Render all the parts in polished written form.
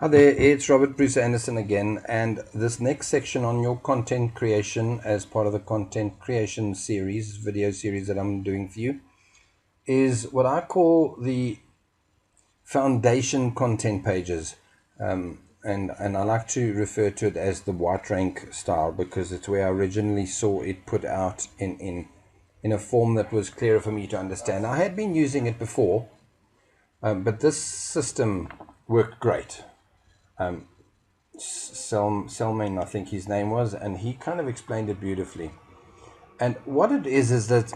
Hi there, it's Robert Bruce Anderson again, and this next section on your content creation as part of the content creation series, video series that I'm doing for you, is what I call the foundation content pages. And I like to refer to it as the Whiterank style because it's where I originally saw it put out in a form that was clearer for me to understand. I had been using it before, but this system worked great. Selmain, I think his name was, and he kind of explained it beautifully. And what it is that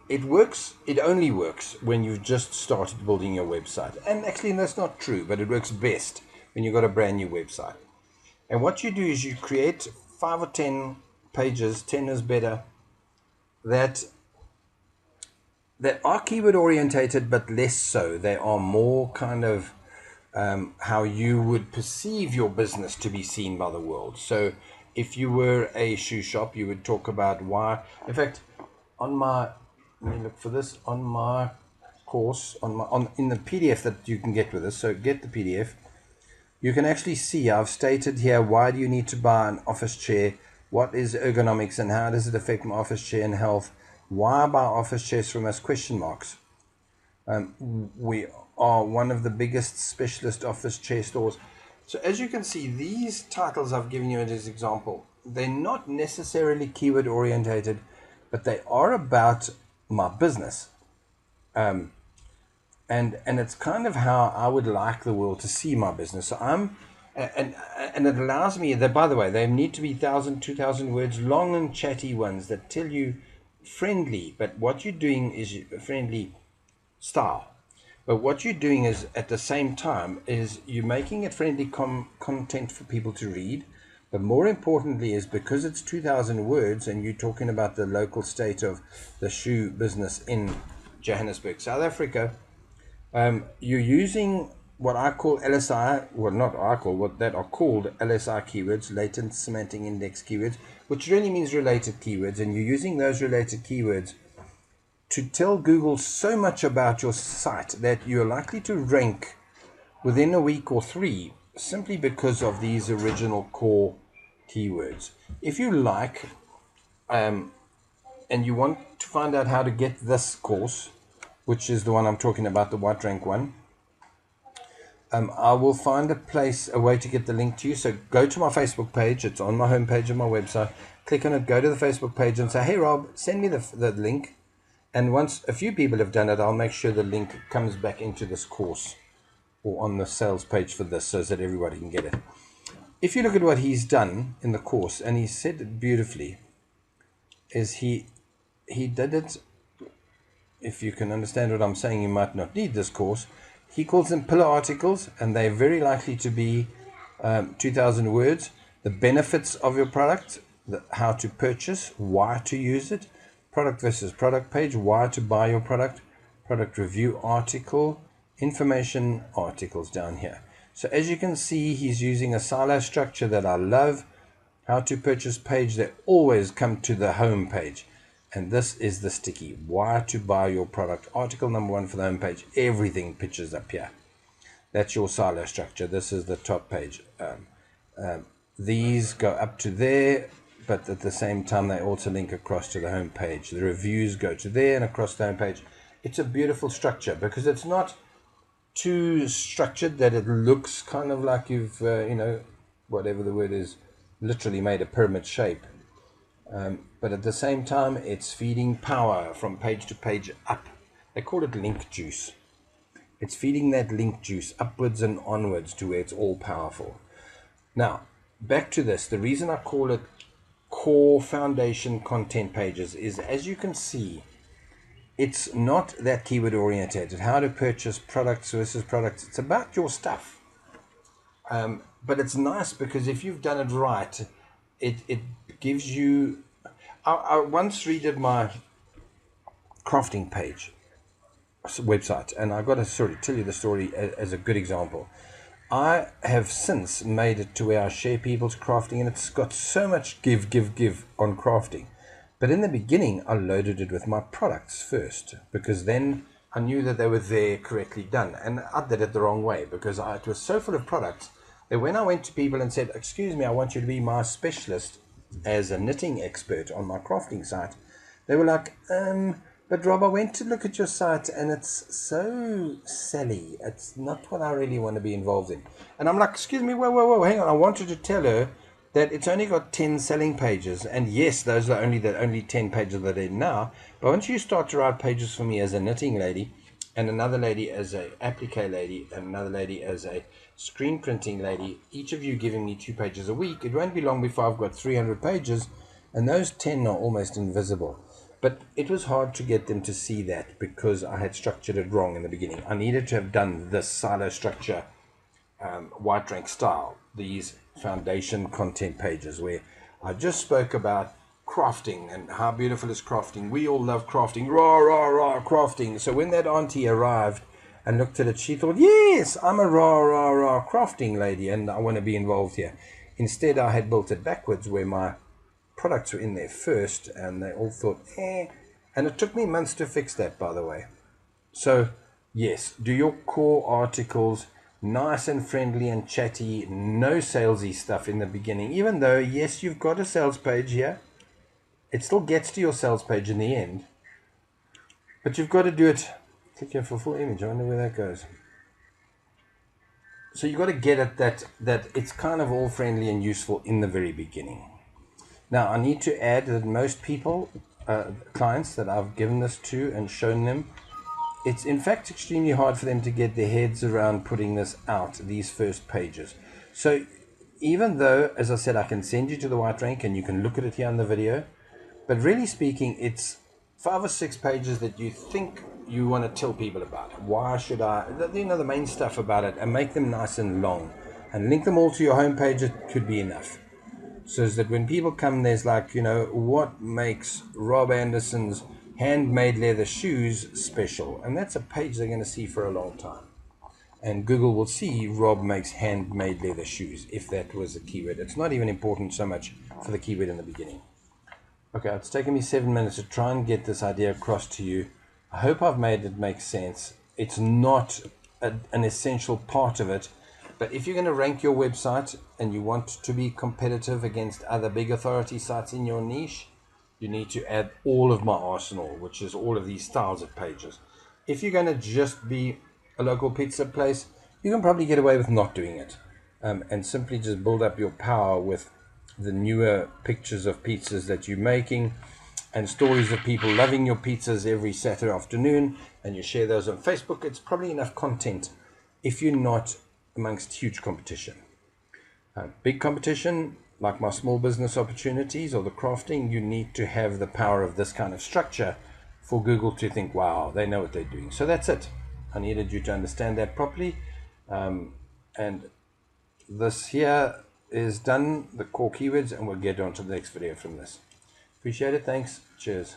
it works, it only works when you've just started building your website. And actually, that's not true, but it works best when you've got a brand new website. And what you do is you create 5 or 10 pages, 10 is better, that are keyword orientated, but less so. They are more kind of how you would perceive your business to be seen by the world. So if you were a shoe shop, you would talk about why. In fact, on my, let me look for this, on my course, in the PDF that you can get with this, so get the PDF, you can actually see I've stated here, why do you need to buy an office chair? What is ergonomics and how does it affect my office chair and health? Why buy office chairs from us? Question marks. We are one of the biggest specialist office chair stores. So as you can see, these titles I've given you as example, they're not necessarily keyword orientated, but they are about my business. And it's kind of how I would like the world to see my business. So and it allows me that, by the way, they need to be 1,000, 2,000 words, long and chatty ones that tell you friendly, but what you're doing is friendly style. But what you're doing is, at the same time, is you're making it friendly content for people to read. But more importantly is because it's 2,000 words and you're talking about the local state of the shoe business in Johannesburg, South Africa, you're using what I call LSI, well, not I call, what that are called LSI keywords, latent semantic index keywords, which really means related keywords. And you're using those related keywords to tell Google so much about your site that you're likely to rank within a week or 3 simply because of these original core keywords. If you like, and you want to find out how to get this course, which is the one I'm talking about, the Whiterank one, I will find a way to get the link to you. So go to my Facebook page. It's on my homepage of my website. Click on it, go to the Facebook page and say, hey, Rob, send me the link. And once a few people have done it, I'll make sure the link comes back into this course or on the sales page for this so that everybody can get it. If you look at what he's done in the course, and he said it beautifully, is he did it, if you can understand what I'm saying, you might not need this course. He calls them pillar articles, and they're very likely to be 2,000 words. The benefits of your product, how to purchase, why to use it, product versus product page, why to buy your product, product review article, information articles down here. So as you can see, he's using a silo structure that I love. How to purchase page, they always come to the home page. And this is the sticky, why to buy your product. Article number 1 for the home page, everything pitches up here. That's your silo structure. This is the top page. These go up to there, but at the same time, they also link across to the home page. The reviews go to there and across the home page. It's a beautiful structure because it's not too structured that it looks kind of like you've, whatever the word is, literally made a pyramid shape. But at the same time, it's feeding power from page to page up. They call it link juice. It's feeding that link juice upwards and onwards to where it's all powerful. Now, back to this. The reason I call it core foundation content pages is, as you can see, it's not that keyword oriented. How to purchase products versus products. It's about your stuff. But it's nice because if you've done it right, it gives you... I once redid my crafting page website, and I've got to tell you the story as a good example. I have since made it to where I share people's crafting, and it's got so much give on crafting. But in the beginning, I loaded it with my products first, because then I knew that they were there correctly done. And I did it the wrong way, because it was so full of products that when I went to people and said, excuse me, I want you to be my specialist as a knitting expert on my crafting site, they were like, but Rob, I went to look at your site and it's so silly. It's not what I really want to be involved in. And I'm like, excuse me, whoa, hang on. I wanted to tell her that it's only got 10 selling pages. And yes, those are only 10 pages that are in now. But once you start to write pages for me as a knitting lady, and another lady as a applique lady, and another lady as a screen printing lady, each of you giving me 2 pages a week, it won't be long before I've got 300 pages, and those 10 are almost invisible. But it was hard to get them to see that because I had structured it wrong in the beginning. I needed to have done this silo structure, Whiterank style, these foundation content pages where I just spoke about crafting and how beautiful is crafting. We all love crafting, rah, crafting. So when that auntie arrived and looked at it, she thought, yes, I'm a rah, crafting lady and I want to be involved here. Instead, I had built it backwards where my products were in there first and they all thought, and it took me months to fix that, by the way. So yes, do your core articles nice and friendly and chatty, no salesy stuff in the beginning, even though yes, you've got a sales page here, it still gets to your sales page in the end, but you've got to do it. Click here for full image. I wonder where that goes. So you've got to get it that it's kind of all friendly and useful in the very beginning. Now, I need to add that most people, clients that I've given this to and shown them, it's in fact extremely hard for them to get their heads around putting this out, these first pages. So even though, as I said, I can send you to the Whiterank and you can look at it here on the video, but really speaking, it's 5 or 6 pages that you think you want to tell people about. Why should I, the main stuff about it, and make them nice and long and link them all to your homepage. It could be enough. So that when people come, there's like, what makes Rob Anderson's handmade leather shoes special? And that's a page they're going to see for a long time. And Google will see Rob makes handmade leather shoes, if that was a keyword. It's not even important so much for the keyword in the beginning. Okay, it's taken me 7 minutes to try and get this idea across to you. I hope I've made it make sense. It's not an essential part of it. But if you're going to rank your website and you want to be competitive against other big authority sites in your niche, you need to add all of my arsenal, which is all of these styles of pages. If you're going to just be a local pizza place, you can probably get away with not doing it, and simply just build up your power with the newer pictures of pizzas that you're making and stories of people loving your pizzas every Saturday afternoon, and you share those on Facebook. It's probably enough content if you're not amongst huge competition. Big competition, like my small business opportunities or the crafting, you need to have the power of this kind of structure for Google to think, wow, they know what they're doing. So that's it. I needed you to understand that properly. And this here is done, the core keywords, and we'll get on to the next video from this. Appreciate it. Thanks. Cheers.